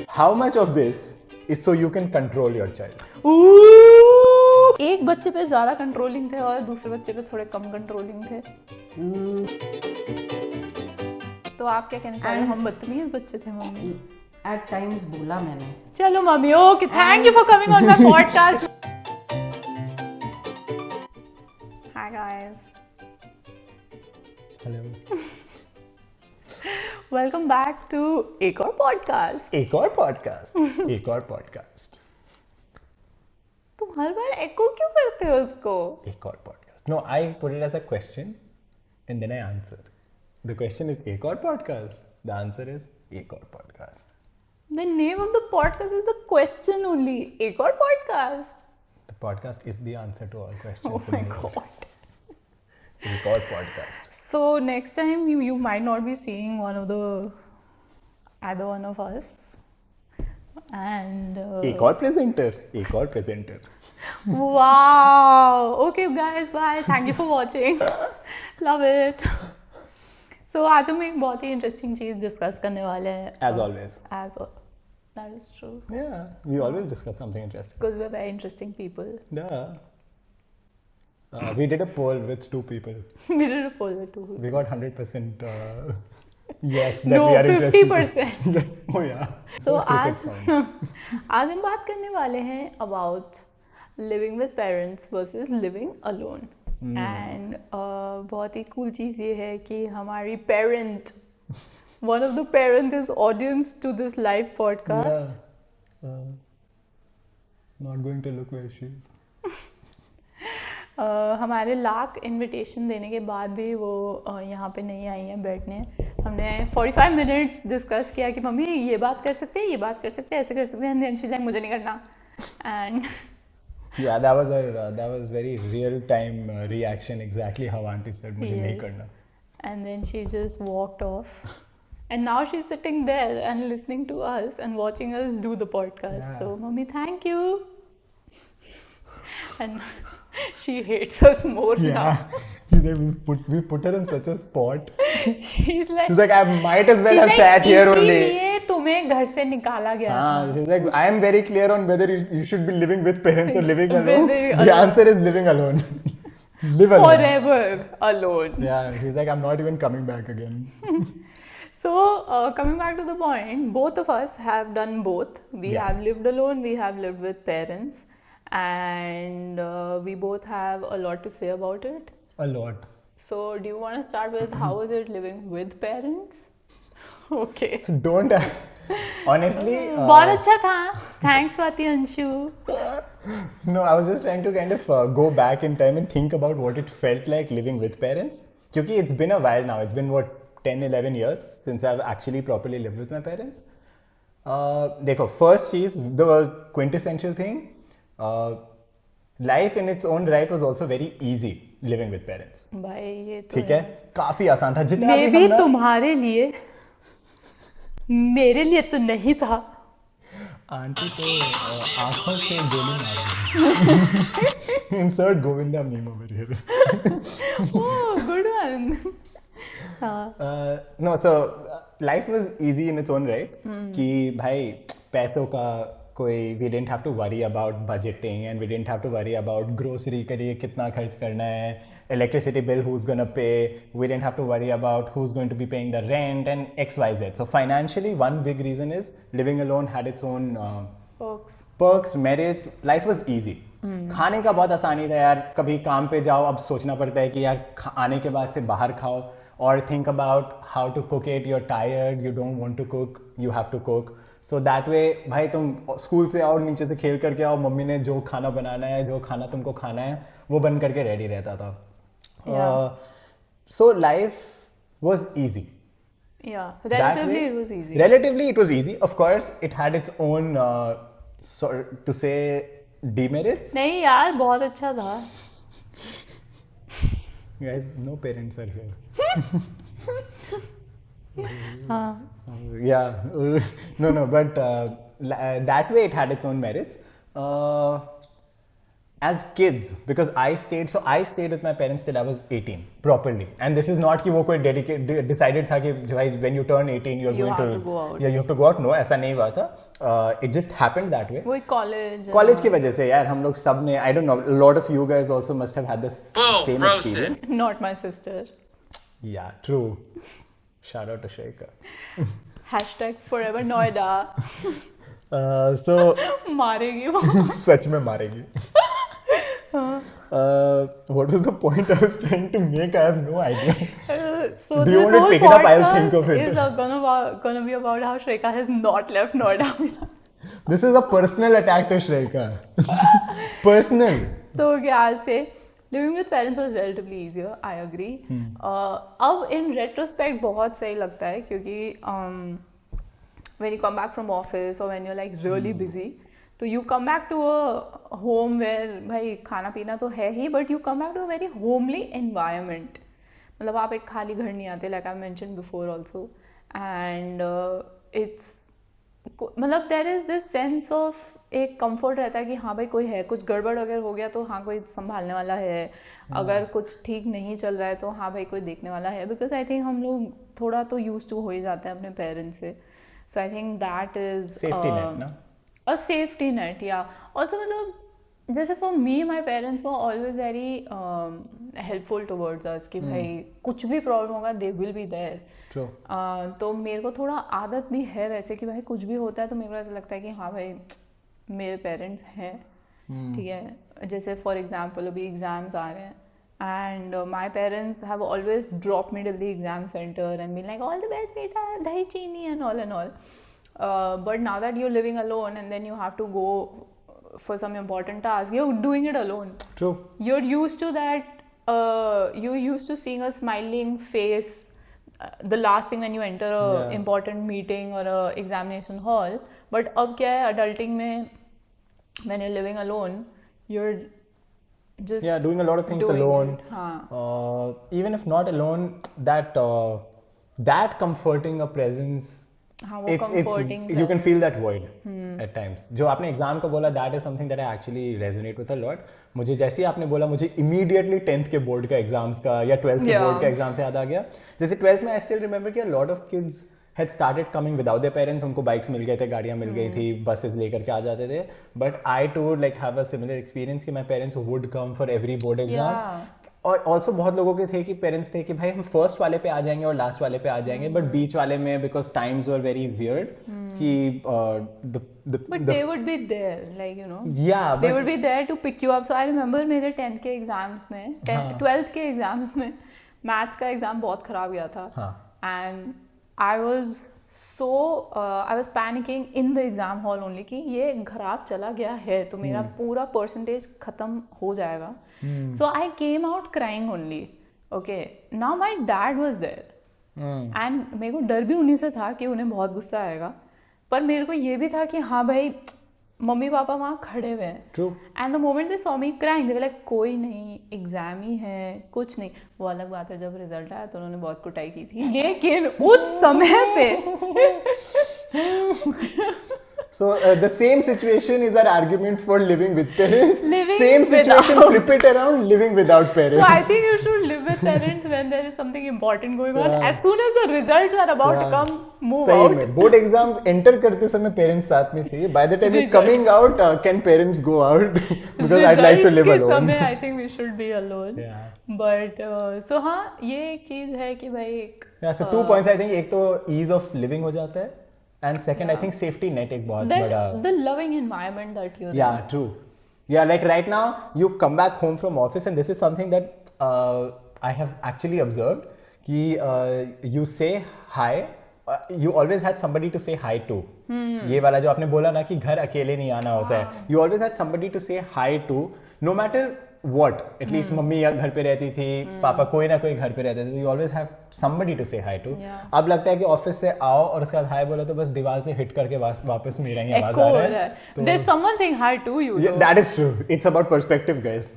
How much of this is so you can control your child? एक बच्चे पे ज्यादा कंट्रोलिंग थे और दूसरे बच्चे पे थोड़े कम कंट्रोलिंग थे। तो आप क्या कहना चाह रहे हो? हम बदतमीज बच्चे थे मम्मी। At times बोला मैंने। चलो mummy, okay, thank you for coming on my podcast. Hi guys, hello. Welcome back to एक और पॉडकास्ट। एक और पॉडकास्ट, एक और पॉडकास्ट, तुम हर बार एको क्यों करते हो उसको? एक और podcast. No, I put it as a question and then I answer. The question is एक और पॉडकास्ट. The answer is एक और podcast. The name of the podcast is the question only. एक और podcast. The podcast is the answer to all questions. Oh my god. एक और podcast. So next time you might not be seeing either one of us. And एक और presenter, एक और presenter. wow. Okay guys, bye. Thank you for watching. Love it. So आज हम एक बहुत ही इंटरेस्टिंग चीज डिस्कस करने वाले हैं. As always. That is true. Yeah, we always discuss something interesting. Because we're very interesting people. Yeah. We did a poll with 2 people. We did a poll too. We got 100% yes that No, we are interested. 50%. Oh yeah. So cricket आज sound. आज हम बात करने वाले हैं about living with parents versus living alone. And बहुत ही cool चीज़ ये है कि हमारी parent, one of the parent is audience to this live podcast. Yeah. Not going to look where she is. हमारे लाख इनविटेशन देने के बाद भी वो यहाँ पे नहीं आई हैं बैठने. हमने 45 मिनट्स डिस्कस किया कि मम्मी ये बात कर सकते हैं, ये बात कर सकते हैं, ऐसे कर सकते हैं, एंड शी लाइक मुझे नहीं करना. And Yeah, that was very real time reaction, exactly how auntie said मुझे नहीं करना. And then she just walked off. And now she's sitting there and listening to us and watching us do the podcast. Yeah. So, Mummy, thank you. And she hates us more now. Yeah. She's like, we put her in such a spot. She's like, I might as well have sat here only. इसीलिए तुम्हें घर से निकाला गया था. She's like, I am very clear on whether you should be living with parents or living alone. Living The alone. answer is living alone. Live alone. Forever alone. Yeah, she's like, I'm not even coming back again. So, coming back to the point, both of us have done both. We Yeah. have lived alone, we have lived with parents, and we both have a lot to say about it. A lot. So, do you want to start with how is it living with parents? Okay. Don't. Honestly. बहुत अच्छा था. Thanks, Swati Anshu. No, I was just trying to kind of go back in time and think about what it felt like living with parents. Because it's been a while now. It's been 10-11 years since I've actually properly lived with my parents. देखो, first cheese, the quintessential thing, life in its own right was also very easy living with parents. भाई ये तो ठीक है, काफी आसान था. जितना भी Maybe हम ना तुम्हारे लिए, मेरे लिए तो नहीं था. आंटी तो आंखों से गोली मार रही. Insert Govinda meme over here. Oh, good one. No, so life was easy in its own right. कि भाई पैसों का कोई we didn't have to worry about budgeting and we didn't have to worry about grocery के लिए कितना खर्च करना है, electricity bill who's gonna pay, we didn't have to worry about who's going to be paying the rent and XYZ. So financially one big reason is living alone had its own perks, merits. Life was easy. खाने का बहुत आसानी था यार. कभी काम पे जाओ, अब सोचना पड़ता है कि यार आने के बाद से बाहर खाओ. Or think about how to cook it. You're tired, you don't want to cook, you have to cook. So that way, भाई तुम स्कूल से आओ, नीचे से खेल करके आओ, मम्मी ने जो खाना बनाना है, जो खाना तुमको खाना है, वो बन करके रेडी रहता था. So life was easy. Yeah, relatively it was easy. Relatively it was easy. Of course, it had its own, to say, demerits. नहीं यार, बहुत अच्छा था. Guys, no parents are here. Yeah, no, but that way it had its own merits. as kids, because I stayed with my parents till I was 18 properly, and this is not कि वो कोई decided था कि भाई when you turn 18 you're You going have to go out. yeah, you have to go out. No, ऐसा नहीं हुआ था. It just happened that way. वो कॉलेज की वजह से यार हम लोग सब ने, I don't know, a lot of you guys also must have had the same experience. Not my sister. Yeah, true. Shout out to Sheikha. Hashtag forever Noida. So मारेगी वो. सच में मारेगी. What was the point I was trying to make? I have no idea. So Do you this want to whole pick it up? I'll think podcast of it. is gonna be about how Shreka has not left Noida. This is a personal attack to Shreka. Personal. So yeah, I'll say living with parents was relatively easier. I agree. अब in retrospect बहुत सही लगता है क्योंकि when you come back from office or when you're like really busy, तो you come back to a home where भाई खाना पीना तो है ही, but you come back to a very homely environment. मतलब आप एक खाली घर नहीं आते, like I mentioned before also, and it's मतलब there is this sense of एक comfort रहता है कि हाँ भाई कोई है, कुछ गड़बड़ अगर हो गया तो हाँ कोई संभालने वाला है, अगर कुछ ठीक नहीं चल रहा है तो हाँ भाई कोई देखने वाला है, because I think हम लोग थोड़ा तो used to हो ही जाते हैं अपने पेरेंट्स से. So I think that is Safety net, ना? A safety net, yeah. Also मतलब जैसे for me my parents were always very helpful towards us कि भाई कुछ भी प्रॉब्लम होगा they will be there. True. तो मेरे को थोड़ा आदत भी है वैसे कि भाई कुछ भी होता है तो मेरे को ऐसा लगता है कि हाँ भाई मेरे पेरेंट्स हैं, ठीक है. जैसे फॉर एग्जाम्पल अभी एग्जाम्स आ रहे हैं and my parents have always dropped me till the exam center and been like all the best beta, dahi chini and all. But now that you're living alone and then you have to go for some important task, you're doing it alone. True. You're used to that. You're used to seeing a smiling face the last thing when you enter a important meeting or a examination hall. But अब क्या है adulting में when you're living alone, you're just doing a lot of things doing alone. it. Even if not alone, that comforting a presence, हाँ, वो comforting you can feel that void at times. जो आपने exam का बोला, that is something that I actually resonate with a lot. मुझे जैसे ही आपने बोला मुझे immediately 10th के बोर्ड का एग्जाम्स का या 12th के बोर्ड का एग्जाम से याद आ गया. जैसे 12th में I still remember कि a lot of kids had started coming without their parents. उनको बाइक्स मिल गए थे, गाड़ियाँ मिल गई थी, बसेस लेकर के आ जाते थे. But I too like have a similar experience कि my parents would come for every board exam. और also बहुत लोगों के थे कि पेरेंट्स थे कि भाई हम फर्स्ट वाले पे आ जाएंगे और लास्ट वाले पे आ जाएंगे, बट बीच वाले में because times were very weird कि but they would be there, like you know, they would be there to pick you up. So I remember मेरे 10th के एग्जाम्स में 12th के एग्जाम्स में मैथ्स का एग्जाम बहुत खराब गया था and I was panicking in the exam hall only कि ये खराब चला गया है तो मेरा पूरा परसेंटेज खत्म हो जाएगा. So I came out crying only. Okay, now my dad was there and मेरे को डर भी उन्हीं से था कि उन्हें बहुत गुस्सा आएगा, पर मेरे को ये भी था कि हाँ भाई मम्मी पापा वहाँ खड़े हुए हैं. True. And the moment they saw me crying, they were like कोई नहीं, एग्जाम ही है, कुछ नहीं. वो अलग बात है जब रिजल्ट आया तो उन्होंने बहुत कुटाई की थी, लेकिन उस समय पे So the same situation is our argument for living with parents. Living same situation, without. flip it around, living without parents. So I think you should live with parents when there is something important going on. As soon as the results are about to come, move सही out. में board exam enter करते समय parents साथ में चाहिए. By the time you're coming out, can parents go out? Because I'd like to live Results के alone. समय I think we should be alone. But so हाँ ये एक चीज है कि भाई Yeah, so 2 points I think. एक तो ease of living हो जाता है. And second, I think safety net एक बहुत बड़ा. the loving environment that you're in. Yeah, true. Yeah, like right now, you come back home from office, and this is something that I have actually observed. कि you say hi. You always had somebody to say hi to. ये वाला जो आपने बोला ना कि घर अकेले नहीं आना होता है. You always had somebody to say hi to, no matter what. At least mummy या घर पे रहती थी, पापा कोई ना कोई घर पे रहते थे. So you always have somebody to say hi to. अब लगता है कि ऑफिस से आओ और उसके बाद हाय बोलो तो बस दीवार से हिट करके वापस मेरा ही आवाज आ रहा है. There's someone saying hi to you. Yeah, that is true. It's about perspective, guys.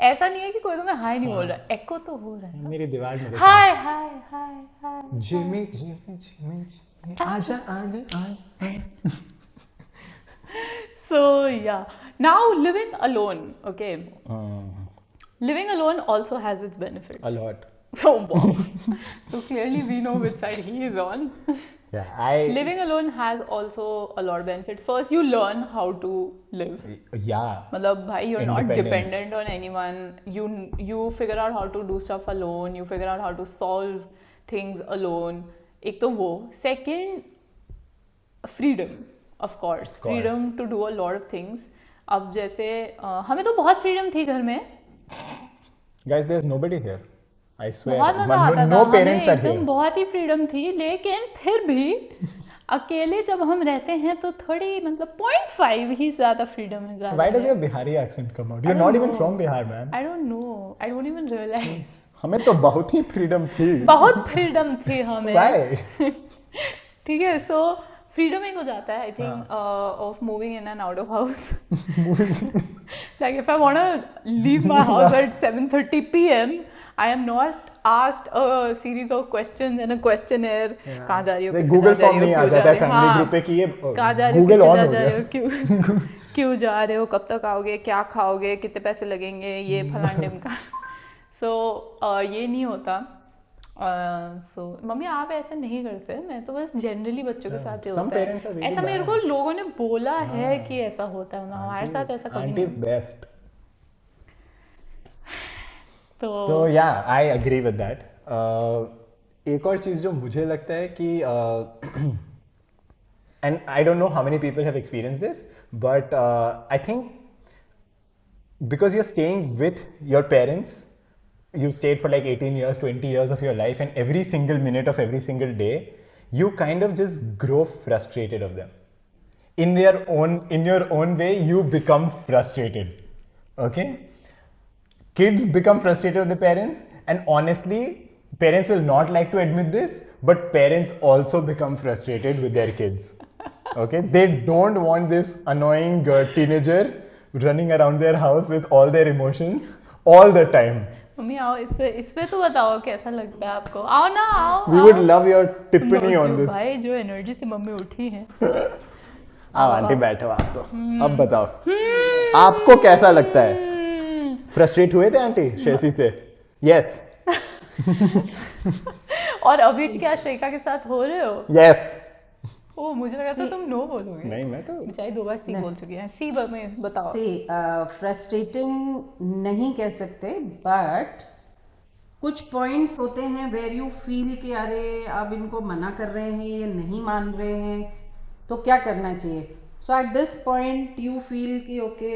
ऐसा नहीं है कि कोई तुम्हें हाय नहीं बोल रहा, एको तो हो रहा है. मेरी दीवार में हाय हाय हाय हाय जिमी जिमी जिमी आजा आजा आजा. So yeah, Now living alone, okay, living alone also has its benefits. A lot. Oh wow. So clearly we know which side he is on. Yeah, Living alone has also a lot of benefits. First, you learn how to live. Yeah. मतलब भाई, you're not Independence. dependent on anyone. You figure out how to do stuff alone. You figure out how to solve things alone. एक तो वो. Second, freedom, of course. Freedom to do a lot of things. अब जैसे हमें तो बहुत freedom थी घर में. Guys, there's nobody here. I swear. बहुत मजा आता No था. parents हमें are here. एकदम बहुत ही freedom थी, लेकिन फिर भी अकेले जब हम रहते हैं तो थोड़ी मतलब 0.5 ही ज़्यादा freedom है ज़्यादा. Why does your Bihari accent come out? You're I don't not even know. from Bihar, man. I don't know. I don't even realize. हमें तो बहुत ही freedom थी. बहुत freedom थी हमें. Why? ठीक है, so freedom एक हो जाता है, I think, of moving in and out of house. Like if I wanna leave my house at 7:30 p.m., I am not asked a series of questions and a questionnaire. कहाँ जा रही हो? किसके Google साथ जा form रही हो? नहीं आ क्यों जा जाता है रही हो? family हाँ. group पे कि ये कहाँ जा रही हो? Google किसके on साथ हो जा रही गया. हो? क्यों जा रहे हो? कब तक आओगे? क्या खाओगे? कितने पैसे लगेंगे? ये फलान ढिमका. So ये नहीं होता. So मम्मी आप ऐसा नहीं करते. मैं तो बस जनरली बच्चों के साथ ही Some होता parents are है. really ऐसा मेरे bad. को लोगों ने बोला है कि ऐसा होता है. हमारे साथ ऐसा कभी Auntie नहीं. best. तो तो yeah, I agree with that. एक और चीज़ जो मुझे लगता है कि and I don't know how many people have experienced this, but I think because you're staying with your parents, you've stayed for like 18 years, 20 years of your life, and every single minute of every single day, you kind of just grow frustrated of them. In your own way, you become frustrated. Okay? Kids become frustrated with the parents, and honestly, parents will not like to admit this, but parents also become frustrated with their kids. Okay? They don't want this annoying teenager running around their house with all their emotions all the time. Mummy आओ, इस पे तो बताओ कैसा लगता है आपको. आओ ना, आओ. We would love your tippany जो on this. भाई जो एनर्जी से मम्मी उठी है. आओ आंटी बैठो आप तो. अब बताओ आपको कैसा लगता है? फ्रस्ट्रेट हुए थे आंटी शेसी से? Yes. और अभी क्या श्रेका के साथ हो रहे हो? Yes. ओ मुझे लगा था तुम नो बोलोगे. नहीं मैं तो बेचारी 2 बार सी बोल चुकी है. सी में बताओ. फ्रस्ट्रेटिंग नहीं कह सकते, बट कुछ पॉइंट्स होते हैं वेयर यू फील कि अरे अब इनको मना कर रहे हैं, ये नहीं मान रहे हैं, तो क्या करना चाहिए. So at this point you feel कि ओके,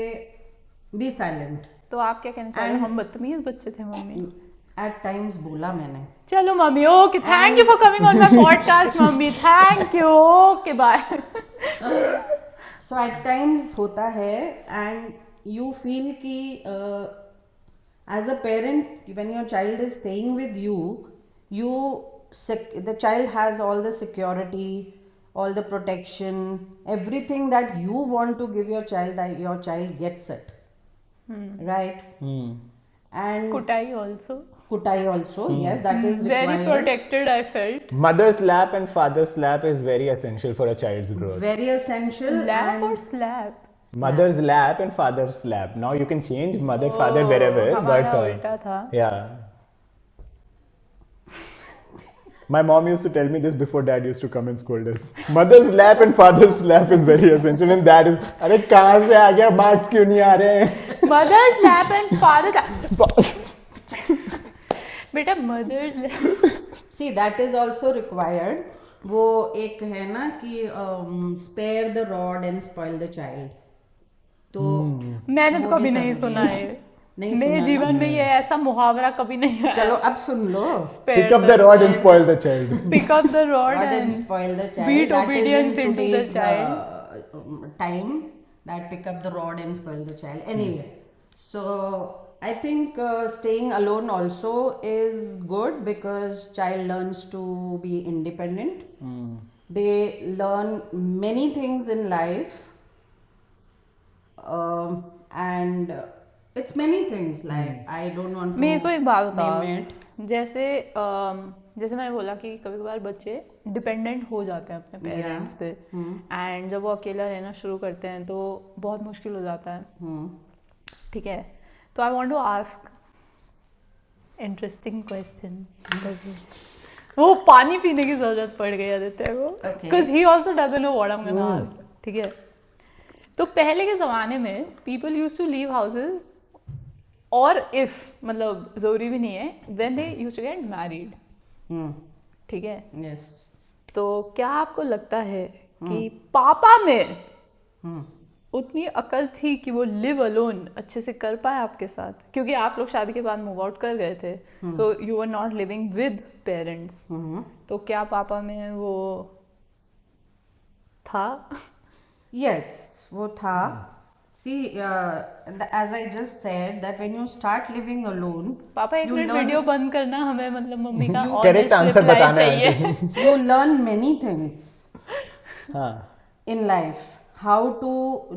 बी साइलेंट. तो आप क्या कहना चाह रहे हो? हम बदतमीज बच्चे थे मम्मी. एट टाइम्स बोला मैंने. चलो mummy, okay, thank you for coming on my podcast mummy. Thank you. Okay bye. So at times होता है एंड यू फील कि as a parent when your child is staying with you the child has all the security, all the protection, everything that you want to give your child, that your child gets it. Right? And कुटाई also. kutai also, yes, that is required. Very protected I felt. mother's lap and father's lap is very essential for a child's growth. Very essential. Lap and or slap? Mother's lap and father's lap. Now you can change mother, father wherever, हमारा but उल्टा था. yeah. My mom used to tell me this before dad used to come and scold us. Mother's lap and father's lap is very essential, and that is, अरे कहाँ से आ गया, marks क्यों नहीं आ रहे हैं? Mother's lap and father's lap. बेटा mother's lap. see, that is also required. वो एक है ना कि spare the rod and spoil the child. तो मैंने तो वो भी कभी नहीं जरूरी सुना है. नहीं मेरे सुना जीवन में ये ऐसा मुहावरा कभी नहीं आया. चलो अब सुन लो. Pick up the rod and spoil the child. Pick up the rod Rod and and spoil the child. beat That is obedience in into the today's, child. time that pick up the rod and spoil the child. Anyway, so I think staying alone also is good because child learns to be independent. They learn many things in life, and it's many things like I don't want to मेरे को एक बात name बताओ. it. जैसे जैसे मैंने बोला कि कभी कभार बच्चे डिपेंडेंट हो जाते हैं अपने पेरेंट्स पे, एंड जब वो अकेला रहना शुरू करते हैं तो बहुत मुश्किल हो जाता है। ठीक है, तो I want to ask interesting question. वो पानी पीने की जरूरत पड़ गई आदित्य को, because he also doesn't know what I am gonna ask. ठीक है, तो पहले के ज़माने में people use to leave houses, और इफ मतलब ज़रूरी भी नहीं है, when they use to get married. ठीक है, यस। तो क्या आपको लगता है कि पापा में उतनी अकल थी कि वो लिव अलोन अच्छे से कर पाए आपके साथ? क्योंकि आप लोग शादी के बाद मूव आउट कर गए थे, so you are not living with parents, तो क्या पापा में वो था? यस, वो था। See, as I just said, that when you start living alone, पापा एक मिनट वीडियो बंद करना, हमें मतलब मम्मी का करेक्ट आंसर बताना है। you learn many things हाँ, in life, how to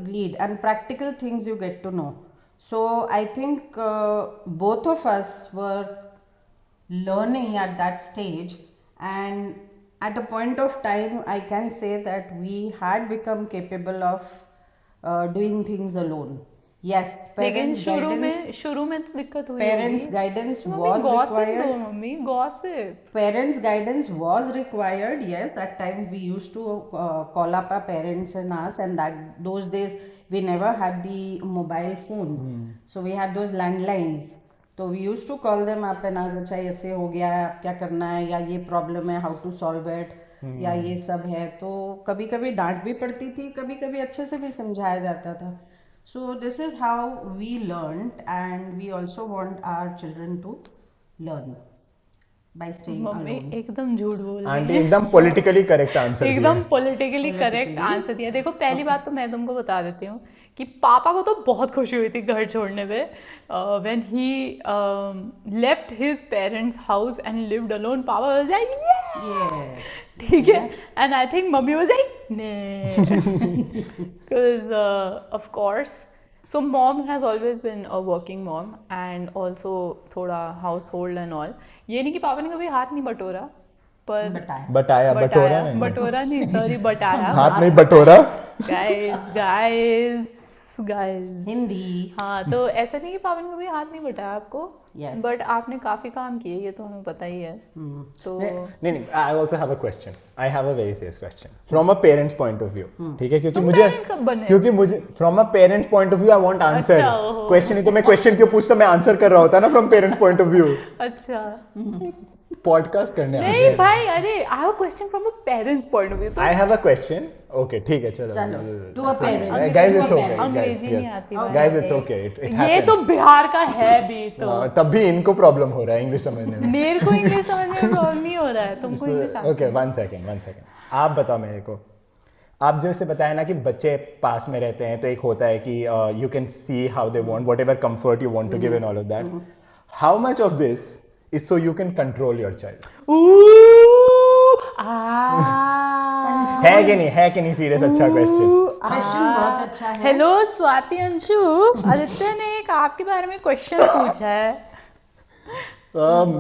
lead, and practical things you get to know. So I think both of us were learning at that stage, and at a point of time I can say that we had become capable of doing things alone. Yes, लेकिन parents शुरू में तो दिक्कत हुई parents होगी। guidance mummy was gossip required. दो, mummy gossip. Parents guidance was required. Yes, at times we used to call up our parents and ask, and that those days we never had the mobile phones, so we had those landlines. तो we used to call them up and ask, अच्छा ऐसे हो गया है, अब क्या करना है, या ये प्रॉब्लम है, हाउ टू सॉल्व इट, या ये सब है। तो कभी कभी डांट भी पड़ती थी, कभी कभी अच्छे से भी समझाया जाता था। So this is how we learned, and we also want our children to learn by staying mummy alone. एकदम झूठ बोल रही आंटी है। एकदम पॉलिटिकली करेक्ट आंसर एकदम पॉलिटिकली करेक्ट आंसर दिया। देखो पहली बात तो मैं तुमको बता देती हूँ कि पापा को तो बहुत खुशी हुई थी घर छोड़ने पे, when he left his parents house and lived alone. पापा वाज लाइक Yeah. ठीक है, एंड आई थिंक मम्मी वाज लाइक ने, because of course so mom has always been a working mom and also थोड़ा household and all। ये नहीं कि पापा ने कभी हाथ नहीं बटोरा, पर बताया बटोरा नहीं, सॉरी बटाया। हाथ नहीं बटोरा। गाइस हिंदी। हाँ, तो ऐसा नहीं कि पापा ने कभी हाथ नहीं बटाया आपको, Yes. बट आपने काफी काम किए, ये तो हमें पता ही है। तो नहीं, I also have a question. I have a very serious question from a parent's point of view. ठीक है, क्योंकि तुम मुझे parent कब बने? क्योंकि मुझे from a parent's point of view I want answer. अच्छा, ओहो। Question नहीं तो मैं question क्यों पूछता, मैं आंसर कर रहा होता ना from parent's point of view. अच्छा पॉडकास्ट करने आते नहीं हैं। भाई, अरे I have a question from a parents point of view. I have a question. Okay, ठीक है, चलो। to a parent. Guys, it's To a okay. parent. अंग्रेजी Guys, नहीं yes. आती भाई। Guys, it's okay. It ये happens. तो बिहार का है भी तो। तब भी इनको प्रॉब्लम हो रहा है इंग्लिश समझने में। मेरे को इंग्लिश समझने में प्रॉब्लम नहीं हो रहा है, तुमको इंग्लिश आती है। Okay, one second. आप बताओ मेरे को, आप जैसे बताया ना कि बच्चे पास में रहते हैं तो एक होता है कि you can see how they want whatever comfort you want to give and all of that. How much of this is so you can control your child? है कि नहीं सीरियस? अच्छा क्वेश्चन। Question बहुत अच्छा है। हेलो स्वाति अंशु, आदित्य ने एक आपके बारे में क्वेश्चन पूछा है।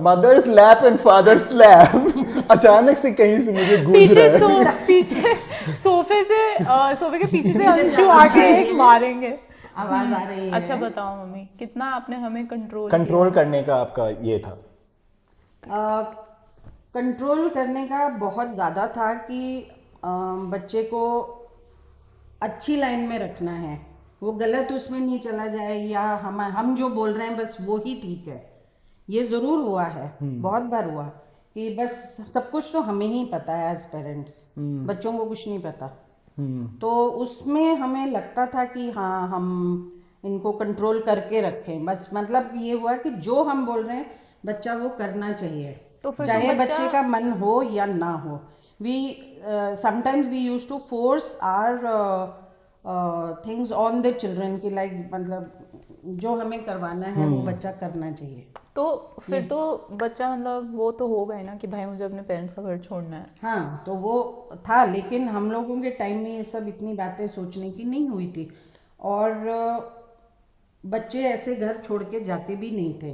Mother's lap and father's lap. अचानक से कहीं से मुझे गूंज रहा है। पीछे सोफे के पीछे से अंशु आके एक मारेंगे। आवाज आ रही है। अच्छा बताओ मम्मी, कितना आपने हमें कंट्रोल करने का आपका ये था? कंट्रोल करने का बहुत ज़्यादा था कि बच्चे को अच्छी लाइन में रखना है, वो गलत उसमें नहीं चला जाए, या हम जो बोल रहे हैं बस वो ही ठीक है। ये ज़रूर हुआ है, बहुत बार हुआ कि बस सब कुछ तो हमें ही पता है एज पेरेंट्स, बच्चों को कुछ नहीं पता। तो उसमें हमें लगता था कि हाँ हम इनको कंट्रोल करके रखें, बस मतलब ये हुआ कि जो हम बोल रहे हैं बच्चा वो करना चाहिए, तो फिर चाहे बच्चे का मन हो या ना हो। We sometimes we use to force our things on the children की, लाइक मतलब जो हमें करवाना है वो बच्चा करना चाहिए। तो फिर तो बच्चा मतलब वो तो होगा ही ना कि भाई मुझे अपने पेरेंट्स का घर छोड़ना है। हाँ, तो वो था, लेकिन हम लोगों के टाइम में ये सब इतनी बातें सोचने की नहीं हुई थी, और बच्चे ऐसे घर छोड़ के जाते भी नहीं थे।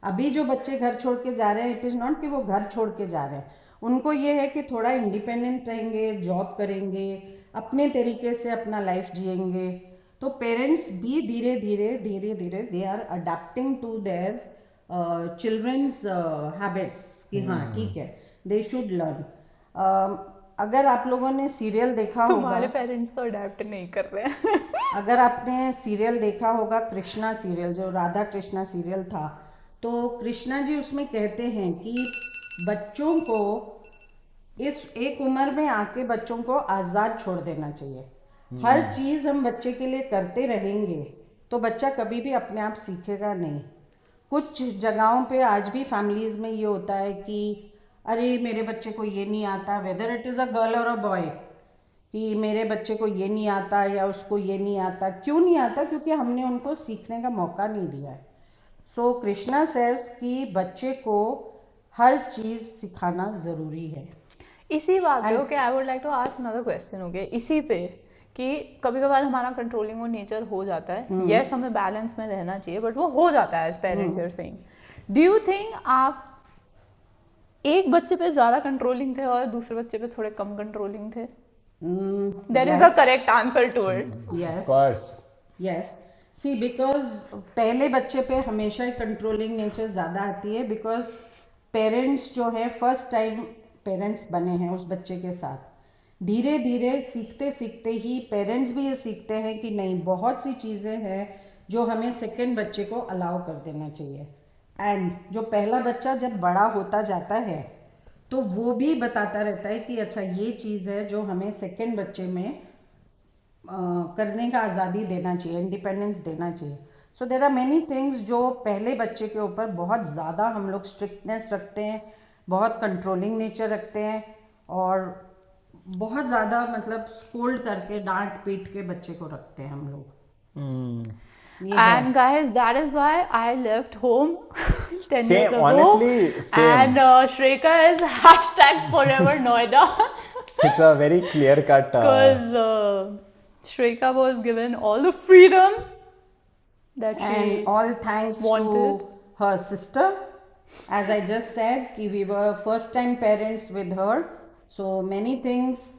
अभी जो बच्चे घर छोड़ के जा रहे हैं, इट इज़ नॉट कि वो घर छोड़ के जा रहे हैं, उनको ये है कि थोड़ा इंडिपेंडेंट रहेंगे, जॉब करेंगे, अपने तरीके से अपना लाइफ जिएंगे। तो पेरेंट्स भी धीरे धीरे they are adapting to their children's habits कि हाँ ठीक है, दे शुड लर्न। अगर आप लोगों ने सीरियल देखा तुम्हारे होगा, पेरेंट्स तो अडेप्ट नहीं कर रहे हैं। अगर आपने सीरियल देखा होगा कृष्णा सीरियल, जो राधा कृष्णा सीरियल था, तो कृष्णा जी उसमें कहते हैं कि बच्चों को इस एक उम्र में आके बच्चों को आज़ाद छोड़ देना चाहिए। हर चीज़ हम बच्चे के लिए करते रहेंगे तो बच्चा कभी भी अपने आप सीखेगा नहीं। कुछ जगहों पे आज भी फैमिलीज़ में ये होता है कि अरे मेरे बच्चे को ये नहीं आता, whether it is a girl और अ बॉय, कि मेरे बच्चे को ये नहीं आता या उसको ये नहीं आता। क्यों नहीं आता? क्योंकि हमने उनको सीखने का मौका नहीं दिया है। सो कृष्णा सेज कि बच्चे को हर चीज़ सिखाना ज़रूरी है। इसी बात पे okay, I would like to ask another question. Okay, इसी पे कि कभी कभार हमारा कंट्रोलिंग वो नेचर हो जाता है। यस, हमें बैलेंस में रहना चाहिए, बट वो हो जाता है as parents. You're saying, do you think आप एक बच्चे पे ज्यादा कंट्रोलिंग थे और दूसरे बच्चे पे थोड़े कम कंट्रोलिंग थे? There is a correct answer to it. Of course. Yes, see because पहले बच्चे पे हमेशा ही कंट्रोलिंग नेचर ज़्यादा आती है, बिकॉज पेरेंट्स जो है फर्स्ट टाइम पेरेंट्स बने हैं उस बच्चे के साथ। धीरे धीरे सीखते सीखते ही पेरेंट्स भी ये सीखते हैं कि नहीं, बहुत सी चीज़ें हैं जो हमें सेकंड बच्चे को अलाउ कर देना चाहिए। एंड जो पहला बच्चा जब बड़ा होता जाता है तो वो भी बताता रहता है कि अच्छा ये चीज़ है जो हमें सेकंड बच्चे में करने का आज़ादी देना चाहिए, इंडिपेंडेंस देना चाहिए। सो देर आर मैनी थिंग्स जो पहले बच्चे के ऊपर बहुत ज़्यादा हम लोग स्ट्रिक्टनेस रखते हैं, बहुत कंट्रोलिंग नेचर रखते हैं और बहुत ज़्यादा मतलब स्कोल्ड करके डांट पीट के बच्चे को रखते हैं हम लोग। And guys, that is why I left home 10 years ago. Honestly, same. And Shreka is #forever Noida. It's a very clear cut. Because Shreka was given all the freedom that she And all thanks wanted. to her sister. As I just said, कि we were first time parents with her. So many things.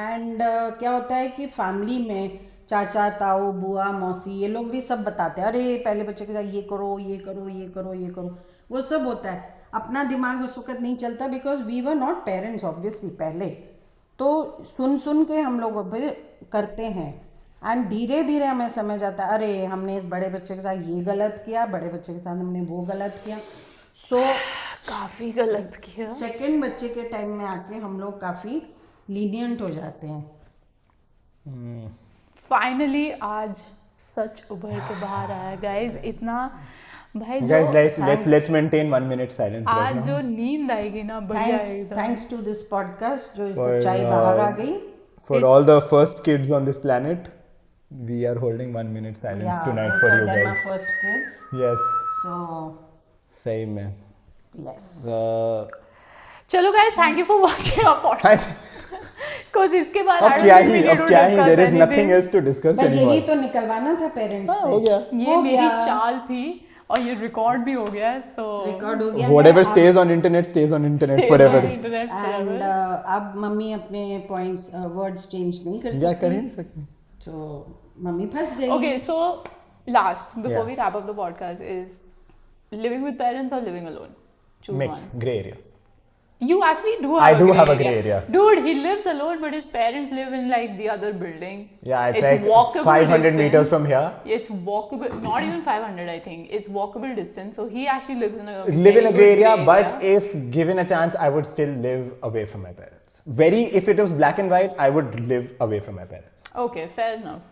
And क्या होता है कि family में चाचा, ताऊ, बुआ, मौसी, ये लोग भी सब बताते हैं, अरे पहले बच्चे के साथ ये करो, ये करो, ये करो, ये करो, वो सब होता है। अपना दिमाग उस वक्त नहीं चलता, because we were not parents obviously पहले। तो सुन सुन के हम लोग फिर करते हैं एंड धीरे धीरे हमें समझ आता है, अरे हमने इस बड़े बच्चे के साथ ये गलत किया, बड़े बच्चे के साथ हमने वो गलत किया। सो काफ़ी गलत किया। सेकेंड बच्चे के टाइम में आके हम लोग काफ़ी लीनियंट हो जाते हैं। फाइनली आज सच उभर के बाहर आया गाइज। इतना भाई Guys, let's maintain 1 minute silence right आज now. जो नींद आएगी ना, बढ़िया एकदम। थैंक्स टू दिस पॉडकास्ट जो इस For, सच्चाई बाहर आ गई। For all the first kids on this planet, we are holding 1 minute silence tonight for you guys. First kids. Yes, so सही में. यस, चलो guys, thank you for watching our podcast. Because इसके बाद अब क्या ही there is nothing else to discuss बस anymore. यही तो निकलवाना था पेरेंट्स से। हो गया. ये मेरी चाल थी और ये रिकॉर्ड भी हो गया है। सो रिकॉर्ड हो गया। Whatever stays on internet stays on internet forever. And अब मम्मी अपने पॉइंट्स वर्ड्स चेंज नहीं कर क्या सकती, कर ही नहीं सकते. तो मम्मी फंस गई। Okay, so last before Yeah. we wrap up the podcast is living with parents or living alone. Choose Mix, one. grey area. You actually do have I a do grey have a area. grey area. Dude, he lives alone, but his parents live in like the other building. Yeah, it's like walkable 500 distance. meters from here. It's walkable, not even 500, I think. It's walkable distance. So he actually lives in a Live in very a grey good area, but if given a chance, I would still live away from my parents. If it was black and white, I would live away from my parents. Okay, fair enough.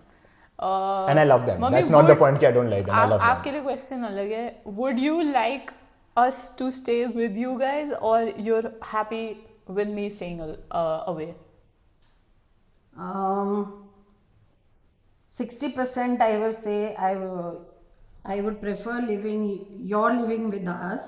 And I love them. Mummy, That's not the point कि I don't like them. I love them. आपके लिए question अलग है. Would you like us to stay with you guys, or you're happy with me staying away? 60% I would say I would prefer you're living with us,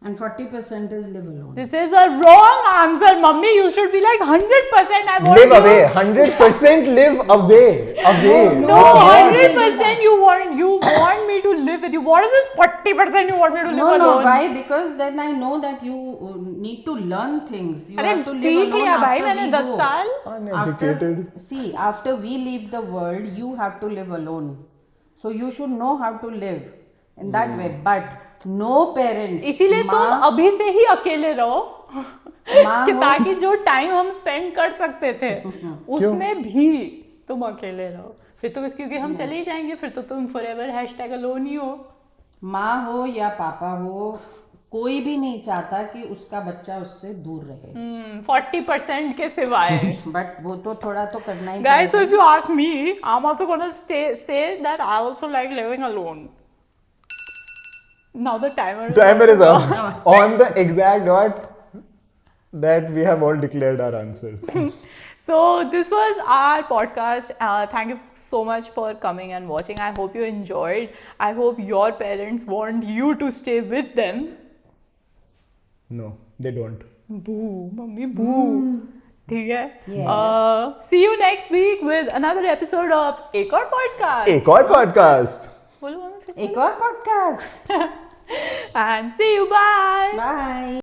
and 40% is live alone. This is a wrong answer, mummy. You should be like 100%. I want Live you. away. 100% live away. Away. No, Not here. 100% you want me to live with you. What is this 40% you want me to live No, alone? why? Because then I know that you need to learn things. You अरे have to live सीख alone लिया भाई after मैंने we 10 go. साल. Uneducated. After we leave the world, you have to live alone. So you should know how to live in that way. But no parents. इसीलिए तुम अभी से ही अकेले रहो माँ कि हो- ताकि जो टाइम हम स्पेंड कर सकते थे उसमें भी तुम अकेले रहो. फिर तो क्योंकि हम चले ही जाएंगे, फिर तो तुम forever #alone ही हो. माँ हो या पापा हो, कोई भी नहीं चाहता कि उसका बच्चा उससे दूर रहे. 40% के सिवाय. बट वो तो थोड़ा तो करना ही Guys, so पड़ेगा. if you ask me, I'm also gonna say that I also like living alone. Now the timer Timer is up on the exact dot that we have all declared our answers. So this was our podcast. Thank you so much for coming and watching. I hope you enjoyed. I hope your parents want you to stay with them. No, they don't. Boo, mummy, boo. ठीक है. Yeah. See you next week with another episode of एक और podcast. एक और podcast. बोलो mummy फिर से. एक और podcast. And see you. Bye. Bye.